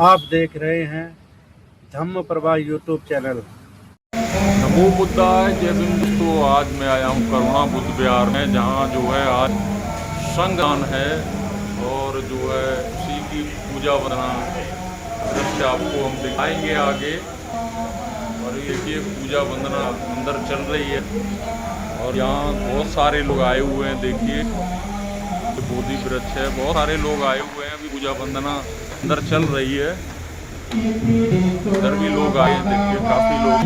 आप देख रहे हैं धम्म प्रभा यूट्यूब चैनल। नमो बुद्धाय जय भीम। दोस्तों, आज मैं आया हूँ करुणा बुद्ध विहार में, जहाँ जो है आज संगदान है और जो है उसी की पूजा वंदना दृश्य आपको हम दिखाएंगे आगे। और ये देखिए पूजा वंदना अंदर चल रही है और यहाँ बहुत सारे लोग आए हुए हैं। देखिए बोधि वृक्ष है, बहुत सारे लोग आए हुए हैं। अभी पूजा वंदना अंदर चल रही है, इधर भी लोग आए हैं। देखिए काफी लोग।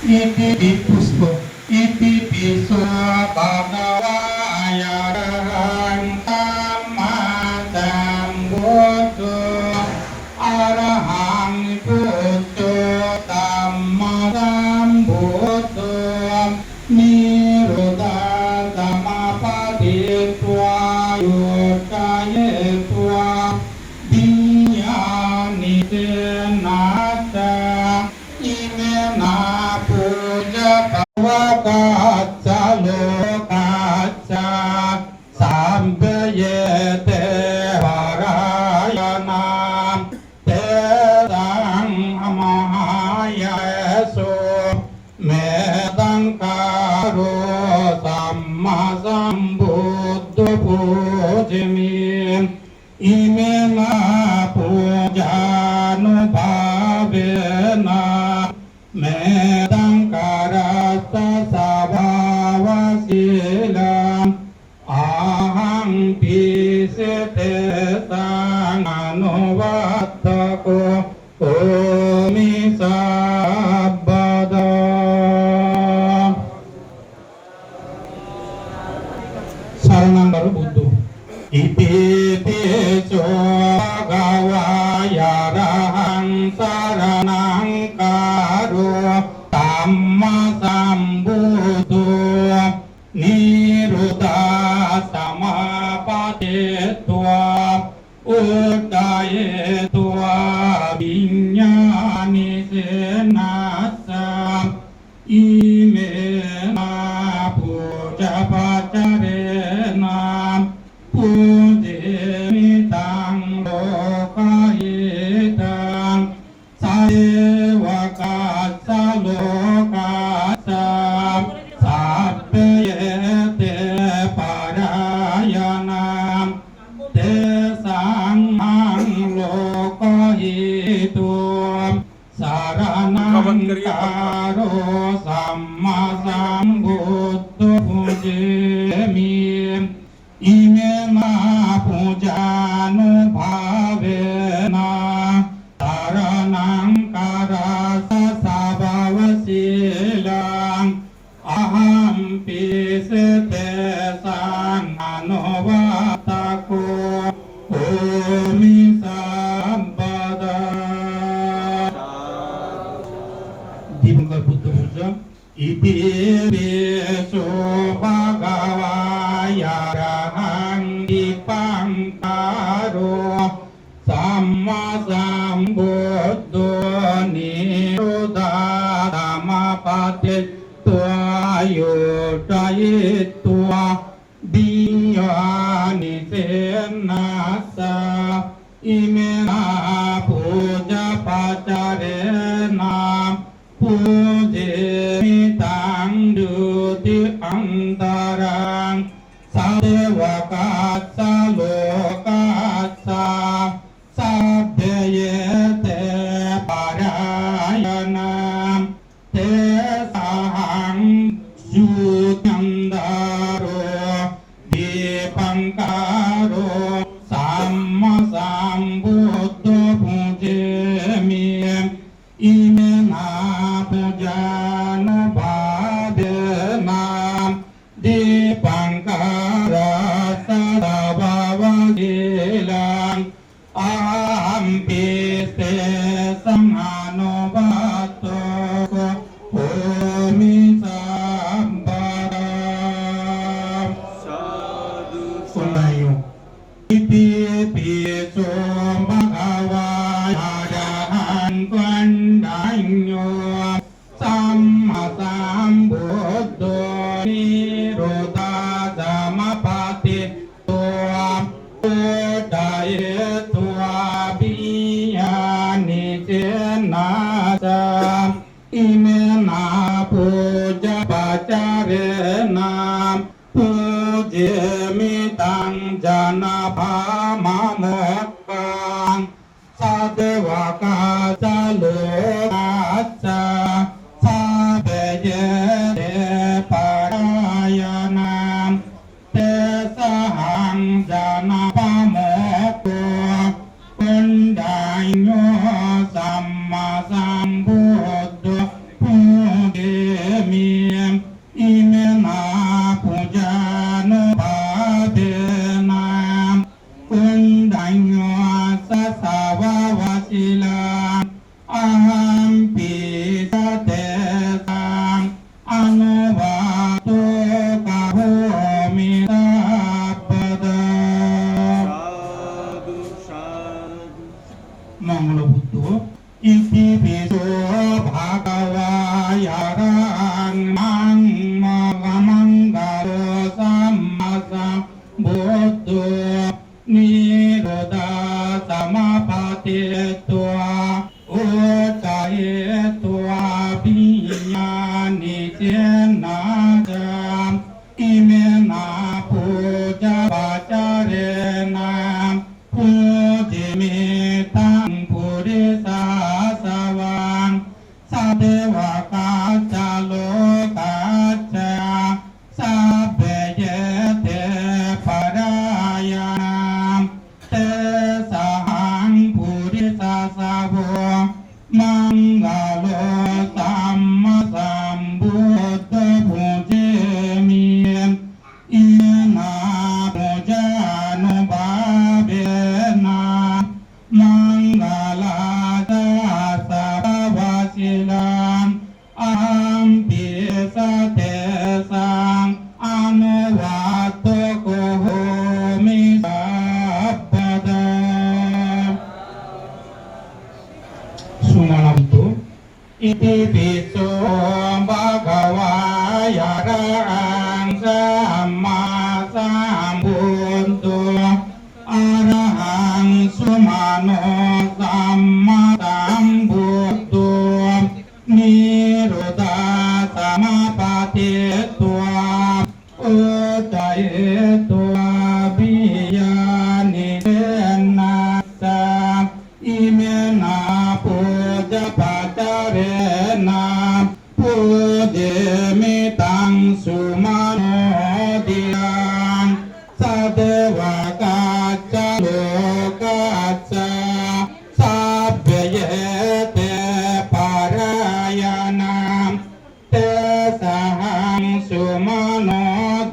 Iti puspo, iti piso bhagavaya arahang tamma sambuddho arahang buddho tamma sambuddho nirodha samapaditva yudhayetva diyanidenata imena Vakatsa lokatsa sambhayate varayanam terang amahayaso medankaro samma sambuddho pujami imena pujanubhavena Medankara sabhavasilam aham pisete sanganuvattako omi sabbada. Saranam baru butuh Ipitiso bhagavaya arahang saranang karo tamma sambuddho nirodha samapadetva uddhayetva viññāni senassa imena puja pacarena Pujimitang lokahitang Sadevakatsa lokatsa Sabbhayate parayanam Tesang lokahitum Saranam karo samma sambuddho pujami Imena pujanubhavena saranang karasa sabhavasilang aham pisete sanganuvattako omi sabbada. Dimulai Buddha Puja Iti beso bhagavaya arahang dipangkaro samma sambuddho nirodha samapadetva yudhayetva diyani senasa imena puja pacare ตารังสัพวะกัสสะโลกัสสะสัพเพเยเตปารายนาเตสาหังสุขันดาโรดีปังคาโรสัมมาสัมพุทโธภูเจมิอิเมนะปุจานุภาเวนะดีปังคาราสดาวาวะเกลังอาหัมปิเตสังหานุวัตโตโภมิสัมปะคนใดอยู่อิติปิโสภะคะวะอะระหังกันดัญโยสัมมาสัมพุทโธนิโรธาสมาปาติตัวพุทธาเยตัวปิยานิเจนะจาอิเมนะปุจจปัจจาเรนะปุเจมิตังจานาภามะโมกขังสัตวะกาจาโลกัสสะสัพเพเยเตปารายนาเตสหังจานาภามะโกปัญญาโยสัมมาสัมพุทโธภูเกมิอิเมนะปุจานุภาเวนะปัญญาโยสัสสาวาวะสิลาอาหัมปิสเตสังอนุวาโตกะโหมิสัพพะะมังลพุทโธอิติปิโสภะคะวายะระหังมังมังกะโลสัมมาสัมพุทโธนิโรธาสมาปาติตัวอุตตะเยตัวปิญาณิเจนะจามอิเมนะปุจจปัจจาเรนะปุจิมิตังปุริสาสวังสัพเพวะกัสสะโลกัสสะสัพเพเยเตปารายนาเตสหังปุริสาสาวกมังกาโลสัมมาสัมพุทโธภูเจมิอินาปุจานุภาเวนะมังกาลาสาสะวะสิลังอัมปิสเตสังอนุวัตโตโกโหมิสัพพะะสุมาลัมตุอิติปิโสภะคะวายะระหังสัมมาสัมพุทโธอะระหังสุมาโนสัมมาสัมพุทโธนิโรธาสมาปาติตัวอุตตะเยตัวปิยานิเจนะจาอิเมนะปุจจปัจจาเรนะปุเจมิตังสุมาโนดิยังสัตวะกัสสะโลกัสสะสัพเพเยเตปารายนาเตสหังสุมาโน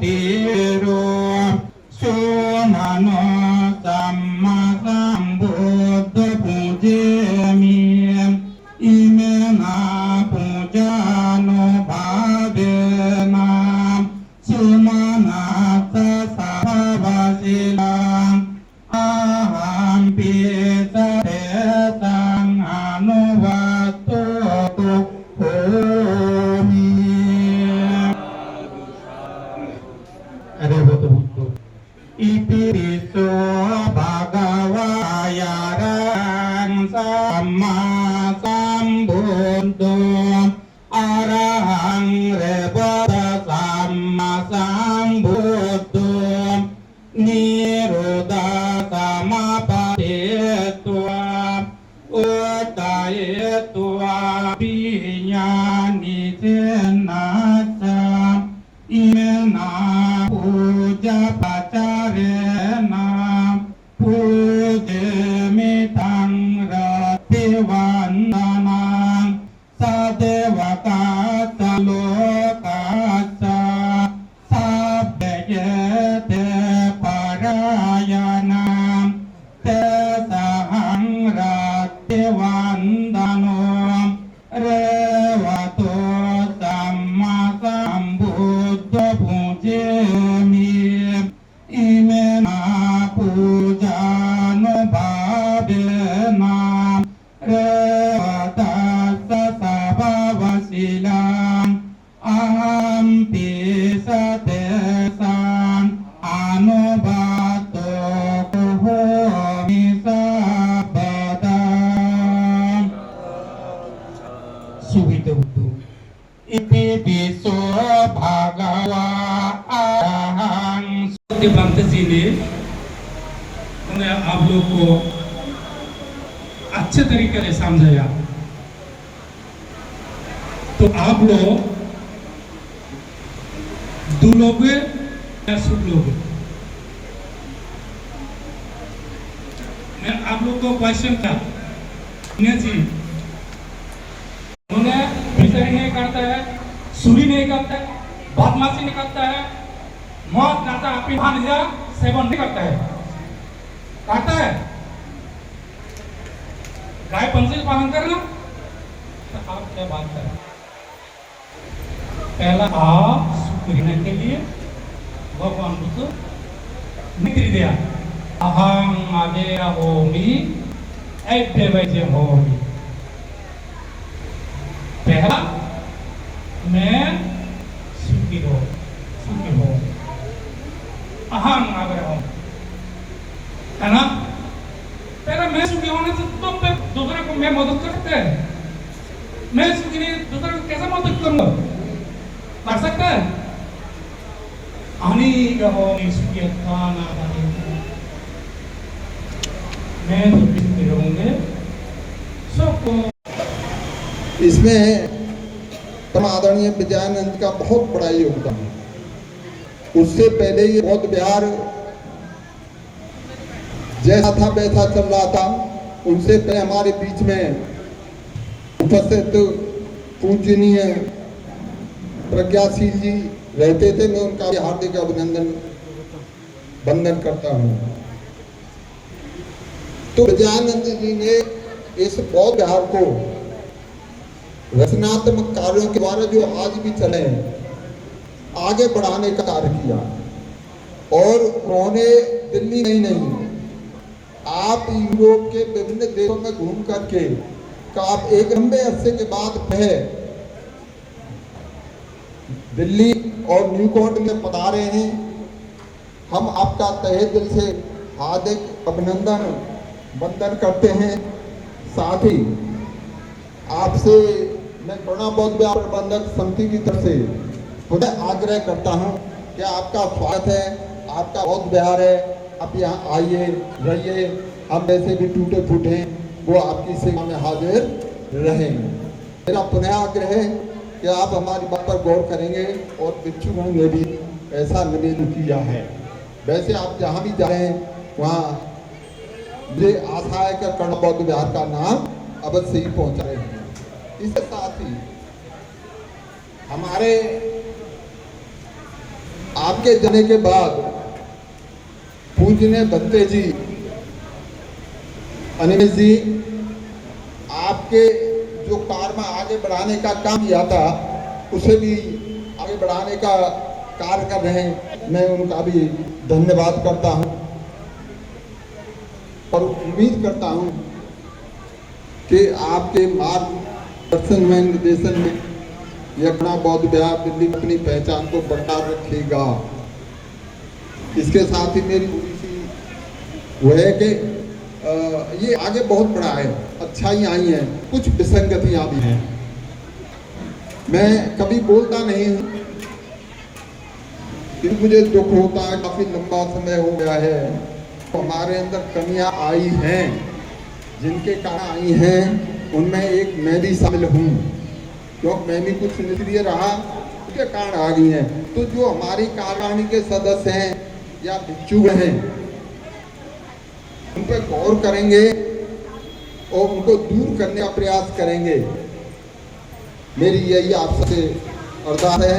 ติโรสุมาโนสัมมาสัมพุทโธภูเจมิอิเมนะปุจานุภาเวนะสุมานาสัสสะวะสิลังอาหัมปิสเตสังอนุวัตโตโหมิอะระหะโตพุทโธอิติปิโสภะคะวายะระหังสัมมาสัมพุทโธอะระหังเรวะสัมมาสั บุตนิโรธาสมาปะเทตัวอุตาเยตัวปิญาณิเทนะจาอิเมนะปุจจปัจจาเรนะปุเตมิตังรัตติวันนานังสาเทวกาตโลกาจาสัพเพเยเตปารายานาเตสหังรัตติวันดานุเรวโตสัมมาสัมพุทธภูเจมิอิเมนะปูจานุภาเวนะเรวตัสสะสะภาวะศิลังอัมปิสะเตสังอนุบาโตโกโหมิสัพพะตังสุวิตตุอิติปิโสภะคะวะอะระหังसत्यभ्रांत जी ने उन्हें आप लोग को अच्छे तरीके से समझाया। तो आप लोग दो लोग या सब लोग, मैं आप लोग को क्वेश्चन था जी, उन्हें भिखारी नहीं करता है, चोरी नहीं करता है, बदमाशी नहीं करता है, मौत नाता अपनी भांजा सेवन नहीं करता है, गाय पंचील पालन करना, तो आप क्या बात करें? पहला आप सुखने के लिए भगवान को निकल दिया, अहं आदेरा होमी, एक देवैजे होमी। पहला मैं सुखी हो, अहम आग्रह हूं, है ना? पहले मैं सुखी होने से तो दूसरे को मैं मदद कर सकते हैं, मैं सुखी नहीं दूसरे को कैसे मदद करूंगा? कर सकता है? आनी रहो सुखी खाना मैं तो सुखी रहूंगे सबको। इसमें आदरणीय विजयानंद का बहुत बड़ा योगदान है। उससे पहले ये बौद्ध विहार जैसा था वैसा चल रहा था। उनसे पहले हमारे बीच में उपस्थित पूजनीय प्रज्ञाशील जी रहते थे। मैं उनका हार्दिक अभिनंदन वंदन करता हूँ। तो विजयानंद जी ने इस बौद्ध विहार को रचनात्मक कार्यों के द्वारा जो आज भी चले हैं आगे बढ़ाने का कार्य किया। और उन्होंने दिल्ली नहीं, आप यूरोप के विभिन्न देशों में घूम करके आप एक लंबे अरसे के बाद फिर दिल्ली और न्यूकॉर्ट में पधारे हैं। हम आपका तहे दिल से हार्दिक अभिनंदन वंदन करते हैं। साथ ही आपसे मैं करुणा बौद्ध विहार प्रबंधक समिति की तरफ से खुदा आग्रह करता हूं कि आपका स्वागत है, आपका बौद्ध विहार है, आप यहाँ आइए रहिए। हम वैसे भी टूटे फूटे हैं, वो आपकी सेवा में हाजिर रहेंगे। मेरा पुनः आग्रह है कि आप हमारी बात पर गौर करेंगे और भिक्षुओं ने भी ऐसा निवेदन किया है। वैसे आप जहाँ भी जा रहे हैं वहाँ मुझे आशा है कि करुणा बौद्ध विहार का नाम अवश्य ही पहुँचा रहे हैं। इसके साथ ही हमारे आपके जाने के बाद पूजनीय बंते जी अनिमेश जी आपके जो कार्य में आगे बढ़ाने का काम किया था उसे भी आगे बढ़ाने का कार्य कर रहे हैं। मैं उनका भी धन्यवाद करता हूं और उम्मीद करता हूं कि आपके मार्गदर्शन में निर्देशन में यज्ञ बौद्ध विहार दिल्ली अपनी पहचान को बरकरार रखेगा। इसके साथ ही मेरी वो है कि ये आगे बहुत बड़ा है, अच्छाइयाँ आई हैं, कुछ विसंगतियाँ भी हैं। मैं कभी बोलता नहीं हूँ कि मुझे दुख होता है, काफ़ी लंबा समय हो गया है, तो हमारे अंदर कमियां आई हैं, जिनके कारण आई हैं उनमें एक मैं भी शामिल हूँ, क्योंकि मैं भी कुछ निष्क्रिय रहा, उसके कारण आ गई हैं। तो जो हमारी कार्यकारिणी के सदस्य हैं या भिक्षुक हैं, उन पर गौर करेंगे और उनको दूर करने का प्रयास करेंगे। मेरी यही आपसे अरदास है।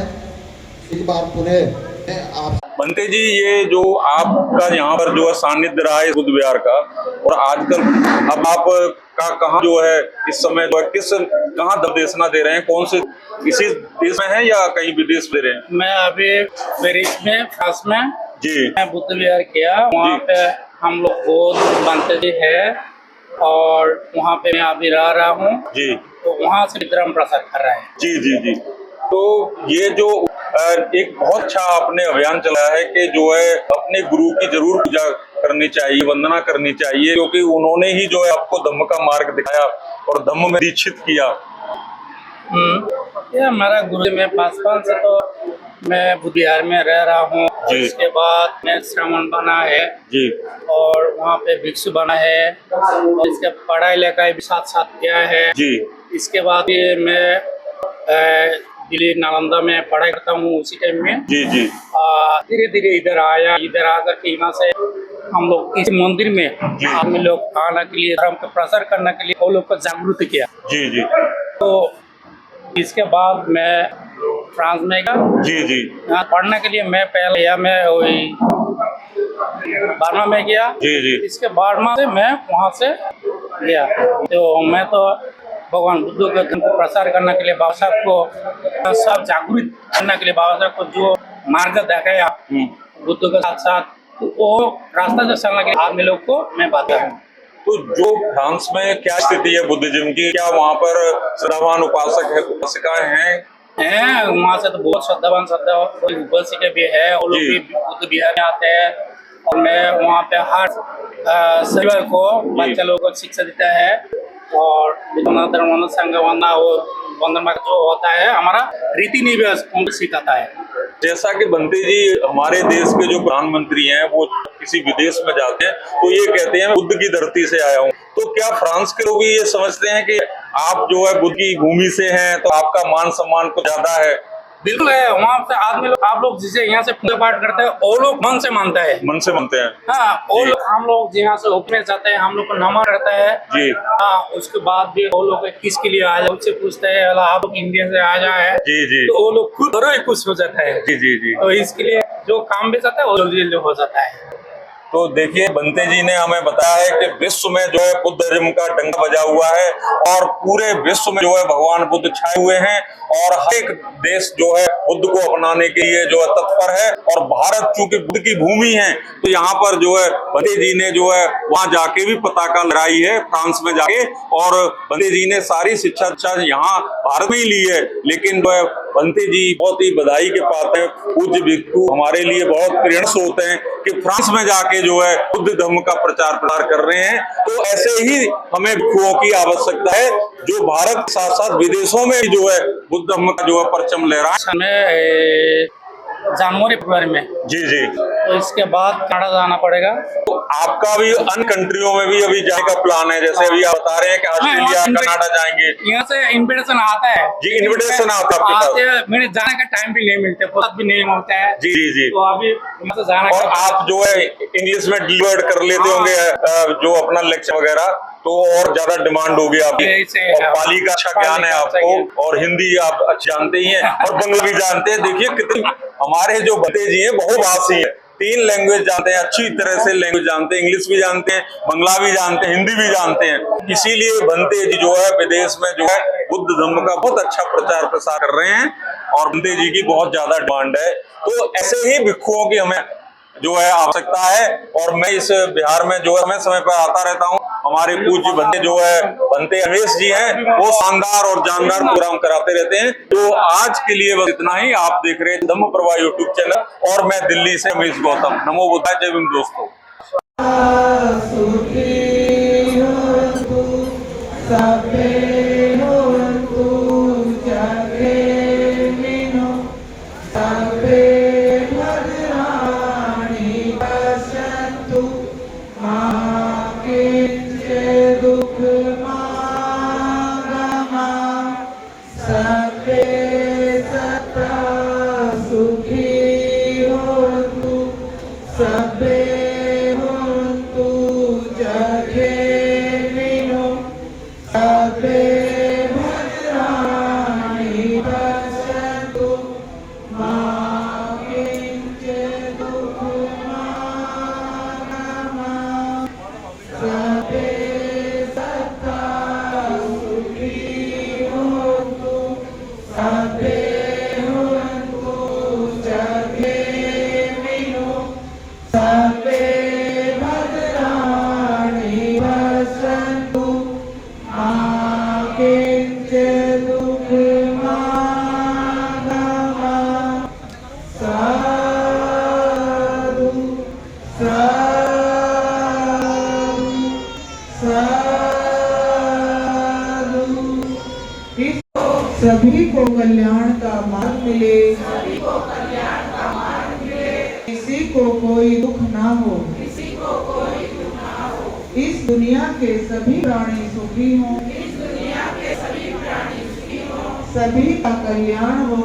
एक बार पुनः मैं आप बनते जी, ये जो आपका यहाँ पर जो है सानिध्य रहा है बुद्ध विहार का, और आजकल अब आप का कहाँ जो है इस समय जो है कहाँ दर्शना दे रहे हैं, कौन से इसी देश में है या कहीं विदेश दे रहे हैं? मैं अभी पेरिस में, फ्रांस में जी, मैं बुद्ध विहार किया। वहाँ पे हम लोग बहुत बनते जी है और वहाँ पे मैं अभी रहा हूँ। जी, तो वहाँ से धर्म प्रसार कर रहे हैं। जी जी जी। तो ये जो एक बहुत अच्छा आपने अभियान चलाया है कि जो है अपने गुरु की जरूर पूजा करनी चाहिए, वंदना करनी चाहिए, क्योंकि उन्होंने ही जो है आपको धम्म का मार्ग दिखाया और धम्म में दीक्षित किया। ये हमारा गुरु में 5 से तो मैं बुद्ध विहार में रह रहा हूँ। इसके बाद मैं श्रावण बना है जी, और वहाँ पे भिक्षु बना है, और इसके पढ़ाई लिखाई भी साथ साथ किया है जी। इसके बाद ये मैं दिल्ली नालंदा में पढ़ाई करता हूँ उसी टाइम में। जी जी। धीरे धीरे इधर आया, इधर आकर के यहाँ से हम लोग इस मंदिर में आदमी लोग आने के लिए, धर्म का प्रसार करने के लिए वो लोग को जागरूक किया। जी जी। तो इसके बाद मैं फ्रांस में गया। जी जी। यहाँ पढ़ने के लिए मैं पहले या मैं वही बर्मा में गया। जी जी। इसके बर्मा से मैं वहाँ से गया। तो मैं तो भगवान बुद्ध के धर्म को प्रसार करने के लिए, बाबा साहब को सब जागरूक करने के लिए, बाबा साहब को जो मार्ग दिखाया बुद्ध के साथ साथ, तो वो रास्ता जो चलने के आदमी लोग को मैं बताया हूँ। तो जो फ्रांस में क्या स्थिति है बुद्धिज्म की, क्या वहाँ पर श्रद्धावान उपासक है, उपासिकाएं हैं? वहाँ से तो बहुत श्रद्धावान उपासिका भी है, वो लोग भी बुद्ध विहार में आते हैं। और मैं वहाँ पे हर शनिवार को बच्चे लोगों को शिक्षा देता है और धर्म संघ वंदना जो होता है हमारा रीति निवास उनको सिखाता है। जैसा कि बनते जी, हमारे देश के जो प्रधानमंत्री हैं वो किसी विदेश में जाते हैं तो ये कहते हैं मैं बुद्ध की धरती से आया हूँ, तो क्या फ्रांस के लोग ये समझते हैं कि आप जो है बुद्ध की भूमि से हैं तो आपका मान सम्मान कुछ ज्यादा है? बिल्कुल है। वहाँ से आदमी लोग, आप लोग जिसे यहाँ से पूजा पाठ करते हैं वो लोग मन से मानता है, मन से मानते हैं। हाँ, वो लोग, हम लोग यहाँ से होके जाते हैं, हम लोग को नमन करता है जी। हाँ, उसके बाद भी वो लोग किसके लिए आ जाए उससे पूछते हैं, आप लोग इंडिया से आ जाए जी जी, तो वो लोग खुद ही खुश हो जाता है। जी जी जी। तो इसके लिए जो काम भी जाता है वो जल्दी जल्दी हो जाता है। तो देखिए, बनते जी ने हमें बताया है कि विश्व में जो है बुद्धिज्म का डंका बजा हुआ है और पूरे विश्व में जो है भगवान बुद्ध छाए हुए हैं और हर एक देश जो है बुद्ध को अपनाने के लिए जो है तत्पर है। और भारत चूंकि बुद्ध की भूमि है तो यहाँ पर जो है बनते जी ने जो है वहां जाके भी पताका लहराई है फ्रांस में जाके, और बनते जी ने सारी शिक्षा यहाँ भारत में ही ली है। लेकिन जो है बनते जी बहुत ही बधाई के पात्र हैं, पूज्य भिक्षु हमारे लिए बहुत प्रेरणा स्रोत हैं कि फ्रांस में जाके जो है बुद्ध धर्म का प्रचार प्रसार कर रहे हैं। तो ऐसे ही हमें भिक्षुओं की आवश्यकता है जो भारत के साथ साथ विदेशों में भी जो है बुद्ध धर्म का जो है परचम लहराए। जनवरी फरवरी में जी जी। तो इसके बाद कनाडा जाना पड़ेगा। तो आपका भी अन्य कंट्रियों में भी अभी जाने का प्लान है, जैसे अभी आप बता रहे हैं कि ऑस्ट्रेलिया, कनाडा जाएंगे? यहाँ से इन्विटेशन आता है जी, इन्विटेशन आता है आपके पास? मेरे जाने का टाइम भी नहीं मिलता, फुर्सत भी नहीं मिलता है। जी जी जी। तो अभी यहाँ से जाना, और आप जो है इंग्लिश में डिलीवर्ड कर लेते होंगे जो अपना लेक्चर वगैरह, तो और ज्यादा डिमांड होगी आपकी। और पाली का अच्छा ज्ञान है आपको और हिंदी आप अच्छा जानते ही हैं और बंगला भी जानते हैं। देखिए कितनी हमारे जो बनते जी हैं बहुभाषी है, 3 लैंग्वेज जानते हैं, अच्छी तरह से लैंग्वेज जानते हैं, इंग्लिश भी जानते हैं, बंगला भी जानते हैं, हिंदी भी जानते हैं। इसीलिए बनते जी जो है विदेश में जो है बुद्ध धर्म का बहुत अच्छा प्रचार प्रसार कर रहे हैं और बनते जी की बहुत ज्यादा डिमांड है। तो ऐसे ही भिक्षुओं की हमें जो है आवश्यकता है और मैं इस बिहार में जो है समय पर आता रहता हूँ। हमारे पूज्य बनते जो है बनते रमेश जी हैं, वो शानदार और जानदार प्रोग्राम कराते रहते हैं। तो आज के लिए बस इतना ही। आप देख रहे हैं धम्म प्रवाह यूट्यूब चैनल और मैं दिल्ली से रमेश गौतम। नमो बुद्धाय, जय भीम दोस्तों। सबे सबे होन्तु जगेमिनो सबे भद्राणि पश्यन्तु मा किञ्चित् दुःखमागमः सबे सत्ता सुखी होन्तु सबे होन्तु जगेमिनो सबे भद्राणि पश्यन्तु मा किञ्चित् दुःखमागमः साधु साधु सभी को कल्याण का मार्ग मिले किसी को कोई दुख ना हो इस दुनिया के सभी प्राणी सुखी हों सभी का कल्याण हो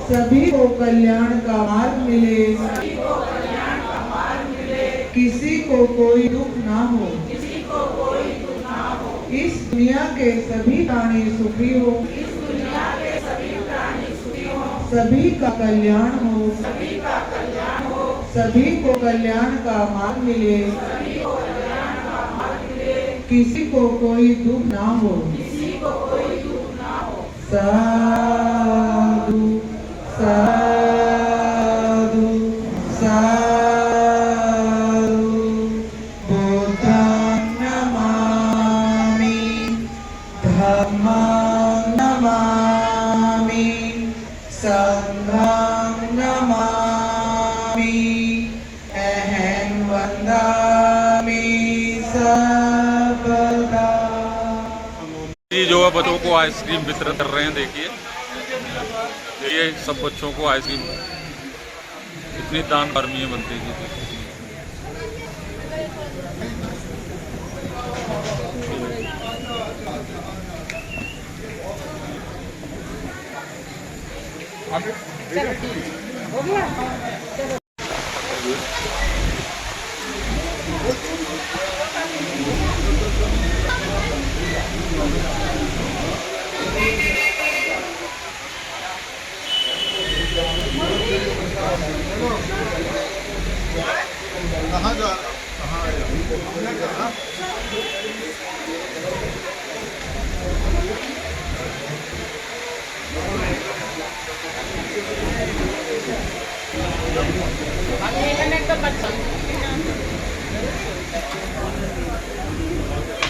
सभी को कल्याण का मार्ग मिले किसी को कोई दुख ना हो इस दुनिया के सभी प्राणी सुखी हो सभी का कल्याण हो सभी को कल्याण का मार्ग मिले किसी को कोई दुख ना हो साधु साधु साधु बुद्धं नमामि धम्मं नमामि संघं नमामि अहं वन्दामि सर्वदा। ये जो है बच्चों को आइसक्रीम वितरण कर रहे हैं। देखिए ये सब बच्चों को आइसक्रीम, इतनी दान कर्मी है बनती जी।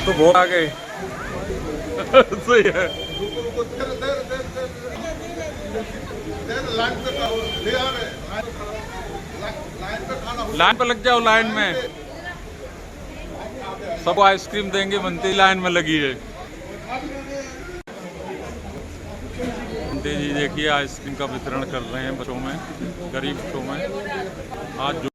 तो बहुत आ गए। सही है। लाइन पे लग जाओ, लाइन में सबको आइसक्रीम देंगे, बनती लाइन में लगी है। जी देखिए आइसक्रीम का वितरण कर रहे हैं बच्चों में, गरीब बच्चों में। आज जो